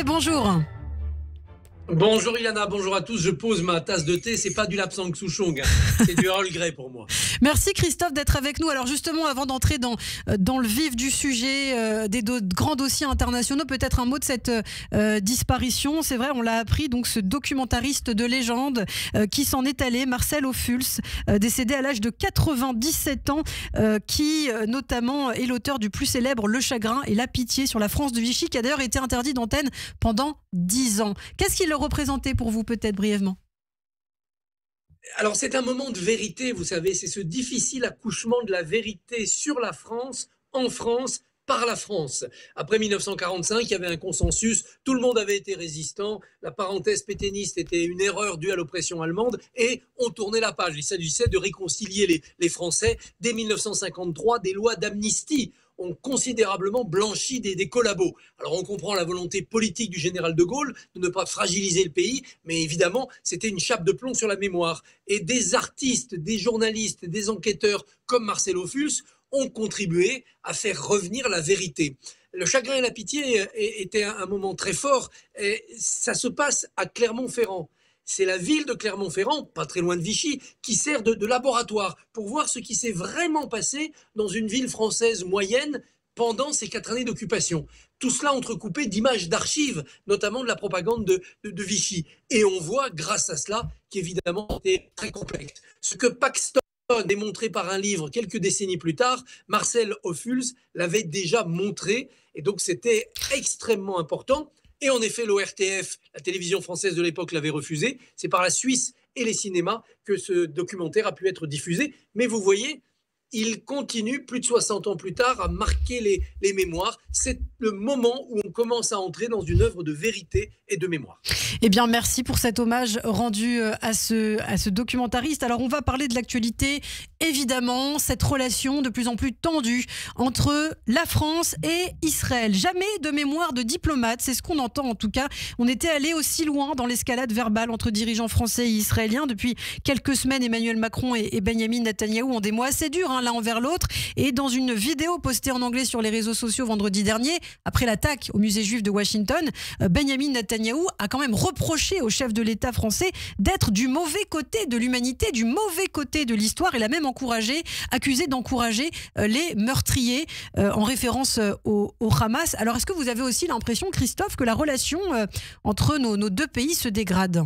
Olivier, bonjour. Bonjour Ilana, bonjour à tous. Je pose ma tasse de thé, c'est pas du Lapsang Souchong, c'est du Earl Grey pour moi. Merci Christophe d'être avec nous. Alors justement, avant d'entrer dans le vif du sujet, grands dossiers internationaux, peut-être un mot de cette disparition. C'est vrai, on l'a appris, donc ce documentariste de légende qui s'en est allé, Marcel Ophuls, décédé à l'âge de 97 ans, qui notamment est l'auteur du plus célèbre Le Chagrin et la Pitié sur la France de Vichy, qui a d'ailleurs été interdit d'antenne pendant 10 ans. Qu'est-ce qu'il représentait pour vous, peut-être brièvement? Alors c'est un moment de vérité, vous savez, c'est ce difficile accouchement de la vérité sur la France, en France, par la France. Après 1945, il y avait un consensus, tout le monde avait été résistant, la parenthèse pétainiste était une erreur due à l'oppression allemande et on tournait la page. Il s'agissait de réconcilier les Français. Dès 1953, des lois d'amnistie ont considérablement blanchi des collabos. Alors on comprend la volonté politique du général de Gaulle de ne pas fragiliser le pays, mais évidemment c'était une chape de plomb sur la mémoire. Et des artistes, des journalistes, des enquêteurs comme Marcel Ophuls ont contribué à faire revenir la vérité. Le Chagrin et la Pitié était un moment très fort. Et ça se passe à Clermont-Ferrand. C'est la ville de Clermont-Ferrand, pas très loin de Vichy, qui sert de laboratoire pour voir ce qui s'est vraiment passé dans une ville française moyenne pendant ces 4 années d'occupation. Tout cela entrecoupé d'images d'archives, notamment de la propagande de Vichy. Et on voit, grâce à cela, qu'évidemment, c'était très complexe. Ce que Paxton démontré par un livre quelques décennies plus tard, Marcel Ophuls l'avait déjà montré. Et donc, c'était extrêmement important. Et en effet, l'ORTF, la télévision française de l'époque, l'avait refusé. C'est par la Suisse et les cinémas que ce documentaire a pu être diffusé. Mais vous voyez, il continue, plus de 60 ans plus tard, à marquer les mémoires. C'est le moment où on commence à entrer dans une œuvre de vérité et de mémoire. Eh bien, merci pour cet hommage rendu à ce documentariste. Alors, on va parler de l'actualité. Évidemment, cette relation de plus en plus tendue entre la France et Israël. Jamais de mémoire de diplomate, c'est ce qu'on entend en tout cas. On était allé aussi loin dans l'escalade verbale entre dirigeants français et israéliens. Depuis quelques semaines, Emmanuel Macron et Benyamin Netanyahou ont des mots assez durs l'un envers l'autre. Et dans une vidéo postée en anglais sur les réseaux sociaux vendredi dernier, après l'attaque au musée juif de Washington, Benyamin Netanyahou a quand même reproché au chef de l'État français d'être du mauvais côté de l'humanité, du mauvais côté de l'histoire. Il a même accusé d'encourager les meurtriers en référence au Hamas. Alors, est-ce que vous avez aussi l'impression, Christophe, que la relation entre nos deux pays se dégrade ?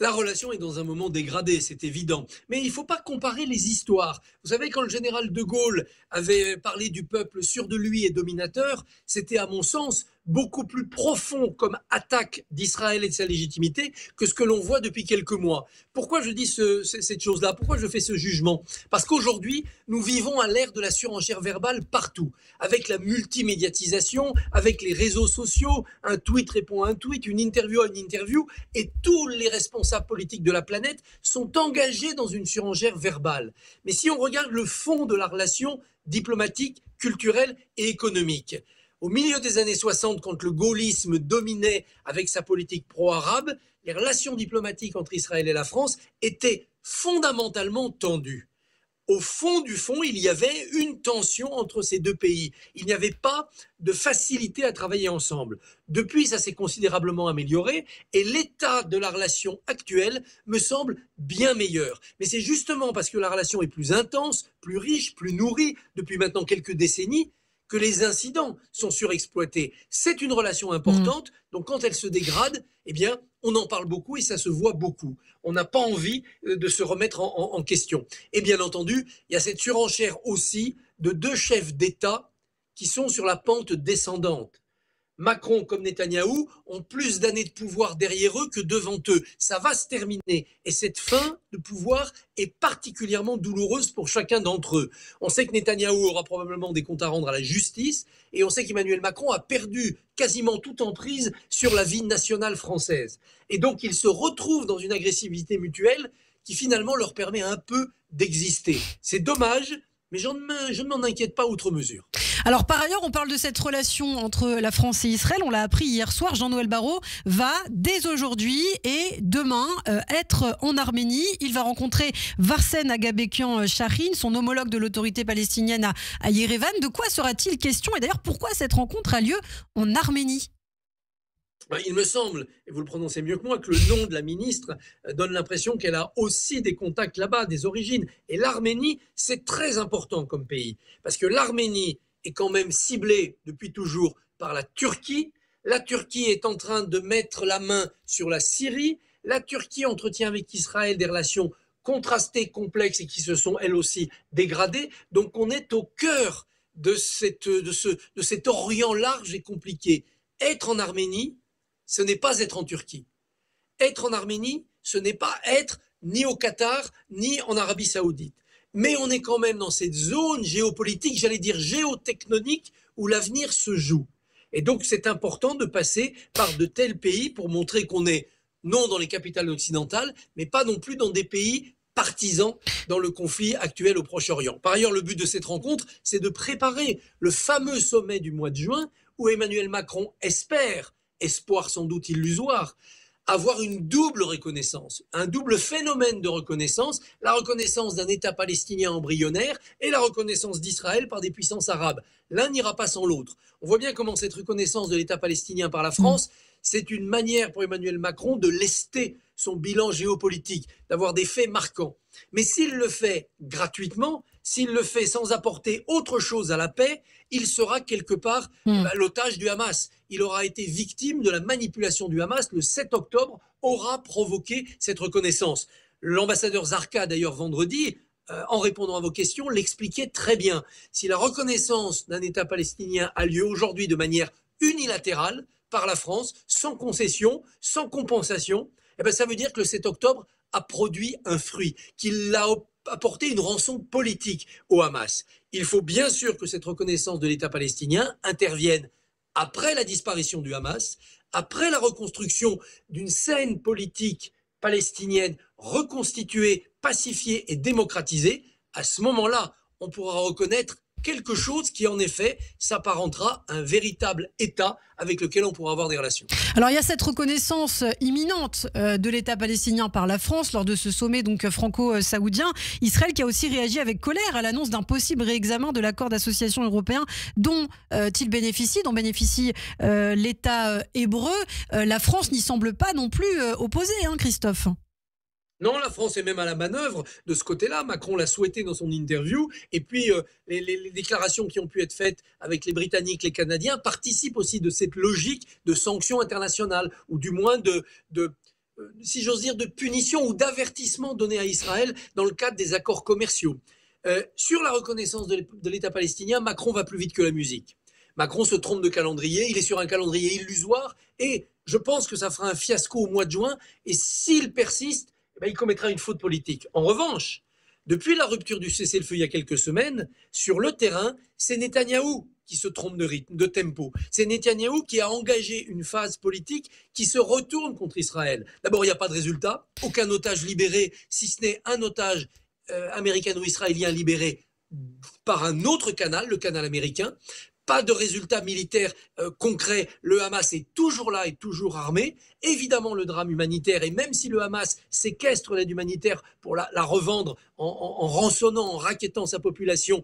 La relation est dans un moment dégradé, c'est évident. Mais il ne faut pas comparer les histoires. Vous savez, quand le général de Gaulle avait parlé du peuple sûr de lui et dominateur, c'était à mon sens beaucoup plus profond comme attaque d'Israël et de sa légitimité que ce que l'on voit depuis quelques mois. Pourquoi je dis cette chose-là? Pourquoi je fais ce jugement? Parce qu'aujourd'hui, nous vivons à l'ère de la surenchère verbale partout, avec la multimédiatisation, avec les réseaux sociaux, un tweet répond à un tweet, une interview à une interview, et tous les responsables politiques de la planète sont engagés dans une surenchère verbale. Mais si on regarde le fond de la relation diplomatique, culturelle et économique, au milieu des années 60, quand le gaullisme dominait avec sa politique pro-arabe, les relations diplomatiques entre Israël et la France étaient fondamentalement tendues. Au fond du fond, il y avait une tension entre ces deux pays. Il n'y avait pas de facilité à travailler ensemble. Depuis, ça s'est considérablement amélioré et l'état de la relation actuelle me semble bien meilleur. Mais c'est justement parce que la relation est plus intense, plus riche, plus nourrie depuis maintenant quelques décennies que les incidents sont surexploités. C'est une relation importante, donc quand elle se dégrade, eh bien, on en parle beaucoup et ça se voit beaucoup. On n'a pas envie de se remettre en question. Et bien entendu, il y a cette surenchère aussi de 2 chefs d'État qui sont sur la pente descendante. Macron comme Netanyahou ont plus d'années de pouvoir derrière eux que devant eux. Ça va se terminer. Et cette fin de pouvoir est particulièrement douloureuse pour chacun d'entre eux. On sait que Netanyahou aura probablement des comptes à rendre à la justice et on sait qu'Emmanuel Macron a perdu quasiment toute emprise sur la vie nationale française. Et donc ils se retrouvent dans une agressivité mutuelle qui finalement leur permet un peu d'exister. C'est dommage, mais je ne m'en inquiète pas outre mesure. Alors par ailleurs, on parle de cette relation entre la France et Israël. On l'a appris hier soir, Jean-Noël Barrot va dès aujourd'hui et demain être en Arménie. Il va rencontrer Varsen Agabekyan-Shahin, son homologue de l'autorité palestinienne à Yerevan. De quoi sera-t-il question? Et d'ailleurs, pourquoi cette rencontre a lieu en Arménie? Ben, il me semble, et vous le prononcez mieux que moi, que le nom de la ministre donne l'impression qu'elle a aussi des contacts là-bas, des origines. Et l'Arménie, c'est très important comme pays, parce que l'Arménie est quand même ciblée depuis toujours par la Turquie. La Turquie est en train de mettre la main sur la Syrie. La Turquie entretient avec Israël des relations contrastées, complexes et qui se sont elles aussi dégradées. Donc on est au cœur de cet Orient large et compliqué. Être en Arménie, ce n'est pas être en Turquie. Être en Arménie, ce n'est pas être ni au Qatar, ni en Arabie Saoudite. Mais on est quand même dans cette zone géopolitique, j'allais dire géotectonique, où l'avenir se joue. Et donc c'est important de passer par de tels pays pour montrer qu'on est non dans les capitales occidentales, mais pas non plus dans des pays partisans dans le conflit actuel au Proche-Orient. Par ailleurs, le but de cette rencontre, c'est de préparer le fameux sommet du mois de juin, où Emmanuel Macron espère, espoir sans doute illusoire, avoir une double reconnaissance, un double phénomène de reconnaissance, la reconnaissance d'un État palestinien embryonnaire et la reconnaissance d'Israël par des puissances arabes. L'un n'ira pas sans l'autre. On voit bien comment cette reconnaissance de l'État palestinien par la France, c'est une manière pour Emmanuel Macron de lester son bilan géopolitique, d'avoir des faits marquants. Mais s'il le fait gratuitement, s'il le fait sans apporter autre chose à la paix, il sera quelque part l'otage du Hamas. Il aura été victime de la manipulation du Hamas. Le 7 octobre aura provoqué cette reconnaissance. L'ambassadeur Zarqa, d'ailleurs, vendredi, en répondant à vos questions, l'expliquait très bien. Si la reconnaissance d'un État palestinien a lieu aujourd'hui de manière unilatérale par la France, sans concession, sans compensation, eh bien, ça veut dire que le 7 octobre a produit un fruit, qu'il a apporté une rançon politique au Hamas. Il faut bien sûr que cette reconnaissance de l'État palestinien intervienne après la disparition du Hamas, après la reconstruction d'une scène politique palestinienne reconstituée, pacifiée et démocratisée. À ce moment-là, on pourra reconnaître quelque chose qui, en effet, s'apparentera à un véritable État avec lequel on pourra avoir des relations. Alors, il y a cette reconnaissance imminente de l'État palestinien par la France lors de ce sommet donc franco-saoudien. Israël qui a aussi réagi avec colère à l'annonce d'un possible réexamen de l'accord d'association européen dont bénéficie l'État hébreu. La France n'y semble pas non plus opposée, hein, Christophe. Non, la France est même à la manœuvre de ce côté-là. Macron l'a souhaité dans son interview. Et puis, les déclarations qui ont pu être faites avec les Britanniques, les Canadiens, participent aussi de cette logique de sanctions internationales, ou du moins si j'ose dire, de punition ou d'avertissement donné à Israël dans le cadre des accords commerciaux. Sur la reconnaissance de l'État palestinien, Macron va plus vite que la musique. Macron se trompe de calendrier, il est sur un calendrier illusoire, et je pense que ça fera un fiasco au mois de juin. Et s'il persiste, il commettra une faute politique. En revanche, depuis la rupture du cessez-le-feu il y a quelques semaines, sur le terrain, c'est Netanyahou qui se trompe de rythme, de tempo. C'est Netanyahou qui a engagé une phase politique qui se retourne contre Israël. D'abord, il n'y a pas de résultat, aucun otage libéré, si ce n'est un otage américano-israélien libéré par un autre canal, le canal américain. Pas de résultats militaires concrets. Le Hamas est toujours là et toujours armé. Évidemment, le drame humanitaire, et même si le Hamas séquestre l'aide humanitaire pour la revendre en rançonnant, en rackettant sa population,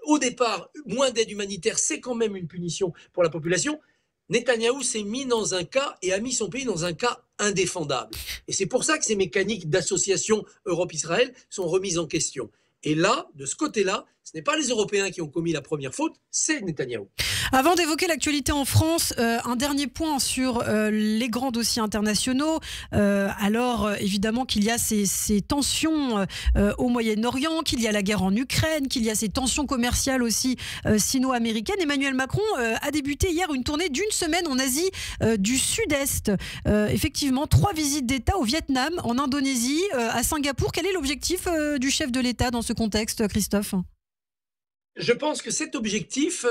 au départ, moins d'aide humanitaire, c'est quand même une punition pour la population. Netanyahou s'est mis dans un cas et a mis son pays dans un cas indéfendable. Et c'est pour ça que ces mécaniques d'association Europe-Israël sont remises en question. Et là, de ce côté-là, ce n'est pas les Européens qui ont commis la première faute, c'est Netanyahou. Avant d'évoquer l'actualité en France, un dernier point sur les grands dossiers internationaux. Alors, évidemment qu'il y a ces tensions au Moyen-Orient, qu'il y a la guerre en Ukraine, qu'il y a ces tensions commerciales aussi sino-américaines. Emmanuel Macron a débuté hier une tournée d'une semaine en Asie du Sud-Est. Effectivement, 3 visites d'État au Vietnam, en Indonésie, à Singapour. Quel est l'objectif du chef de l'État dans ce contexte, Christophe ? Je pense que cet objectif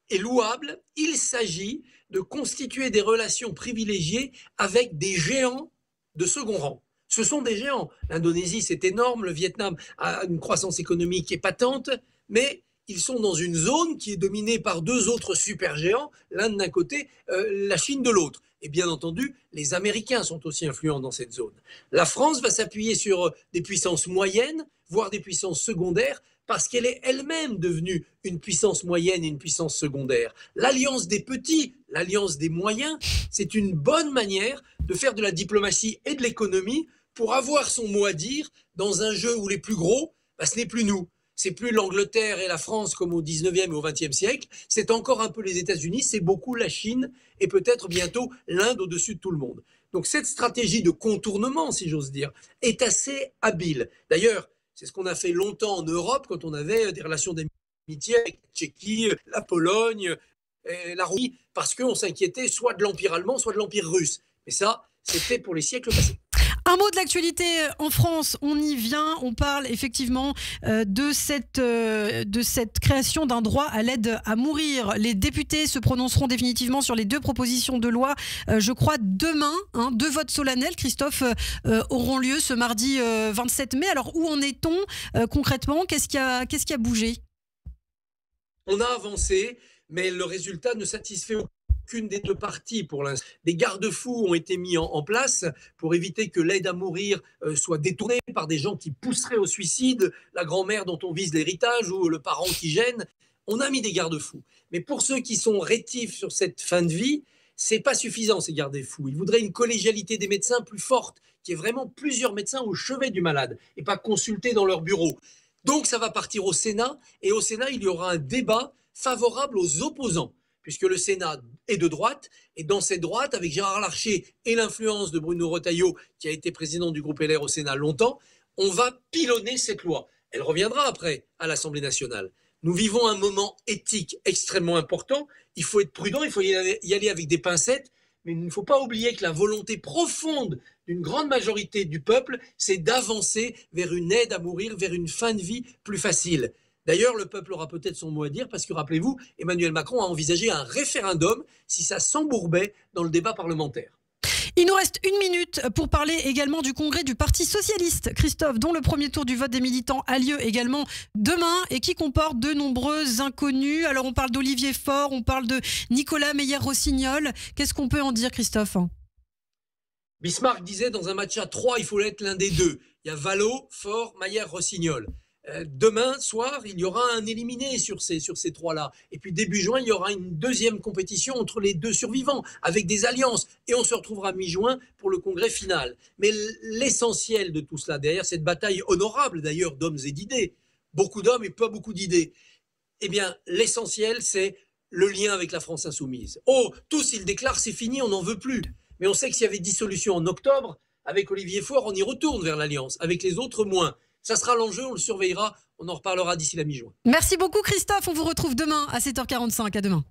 est louable. Il s'agit de constituer des relations privilégiées avec des géants de second rang. Ce sont des géants. L'Indonésie, c'est énorme. Le Vietnam a une croissance économique épatante. Mais ils sont dans une zone qui est dominée par 2 autres super géants, l'un d'un côté, la Chine de l'autre. Et bien entendu, les Américains sont aussi influents dans cette zone. La France va s'appuyer sur des puissances moyennes, voire des puissances secondaires, parce qu'elle est elle-même devenue une puissance moyenne et une puissance secondaire. L'alliance des petits, l'alliance des moyens, c'est une bonne manière de faire de la diplomatie et de l'économie pour avoir son mot à dire dans un jeu où les plus gros, ce n'est plus nous. C'est plus l'Angleterre et la France comme au 19e et au 20e siècle, c'est encore un peu les États-Unis, c'est beaucoup la Chine et peut-être bientôt l'Inde au-dessus de tout le monde. Donc cette stratégie de contournement, si j'ose dire, est assez habile. D'ailleurs, c'est ce qu'on a fait longtemps en Europe quand on avait des relations d'amitié avec la Tchéquie, la Pologne, la Roumanie, parce qu'on s'inquiétait soit de l'Empire allemand, soit de l'Empire russe. Mais ça, c'était pour les siècles passés. Un mot de l'actualité en France, on y vient, on parle effectivement de cette création d'un droit à l'aide à mourir. Les députés se prononceront définitivement sur les 2 propositions de loi, je crois demain, 2 votes solennels, Christophe, auront lieu ce mardi 27 mai. Alors où en est-on concrètement? Qu'est-ce qui a bougé? On a avancé, mais le résultat ne satisfait aucune des 2 parties pour l'instant. Des garde-fous ont été mis en place pour éviter que l'aide à mourir soit détournée par des gens qui pousseraient au suicide, la grand-mère dont on vise l'héritage ou le parent qui gêne. On a mis des garde-fous. Mais pour ceux qui sont rétifs sur cette fin de vie, c'est pas suffisant ces garde-fous. Ils voudraient une collégialité des médecins plus forte, qui est vraiment plusieurs médecins au chevet du malade et pas consultés dans leur bureau. Donc ça va partir au Sénat et au Sénat, il y aura un débat favorable aux opposants, puisque le Sénat est de droite, et dans cette droite, avec Gérard Larcher et l'influence de Bruno Retailleau, qui a été président du groupe LR au Sénat longtemps, on va pilonner cette loi. Elle reviendra après à l'Assemblée nationale. Nous vivons un moment éthique extrêmement important. Il faut être prudent, il faut y aller avec des pincettes, mais il ne faut pas oublier que la volonté profonde d'une grande majorité du peuple, c'est d'avancer vers une aide à mourir, vers une fin de vie plus facile. D'ailleurs, le peuple aura peut-être son mot à dire parce que, rappelez-vous, Emmanuel Macron a envisagé un référendum si ça s'embourbait dans le débat parlementaire. Il nous reste 1 minute pour parler également du congrès du Parti Socialiste, Christophe, dont le premier tour du vote des militants a lieu également demain et qui comporte de nombreux inconnus. Alors on parle d'Olivier Faure, on parle de Nicolas Meyer-Rossignol. Qu'est-ce qu'on peut en dire, Christophe? Bismarck disait dans un match à 3, il faut être l'un des 2. Il y a Vallot, Faure, Meyer-Rossignol. Demain soir, il y aura un éliminé sur ces 3-là. Et puis début juin, il y aura une deuxième compétition entre les 2 survivants, avec des alliances. Et on se retrouvera mi-juin pour le congrès final. Mais l'essentiel de tout cela, derrière cette bataille honorable d'ailleurs d'hommes et d'idées, beaucoup d'hommes et pas beaucoup d'idées, eh bien l'essentiel c'est le lien avec la France insoumise. Oh, tous ils déclarent c'est fini, on n'en veut plus. Mais on sait que s'il y avait dissolution en octobre, avec Olivier Faure, on y retourne vers l'alliance. Avec les autres, moins. Ça sera l'enjeu, on le surveillera, on en reparlera d'ici la mi-juin. Merci beaucoup Christophe, on vous retrouve demain à 7h45, à demain.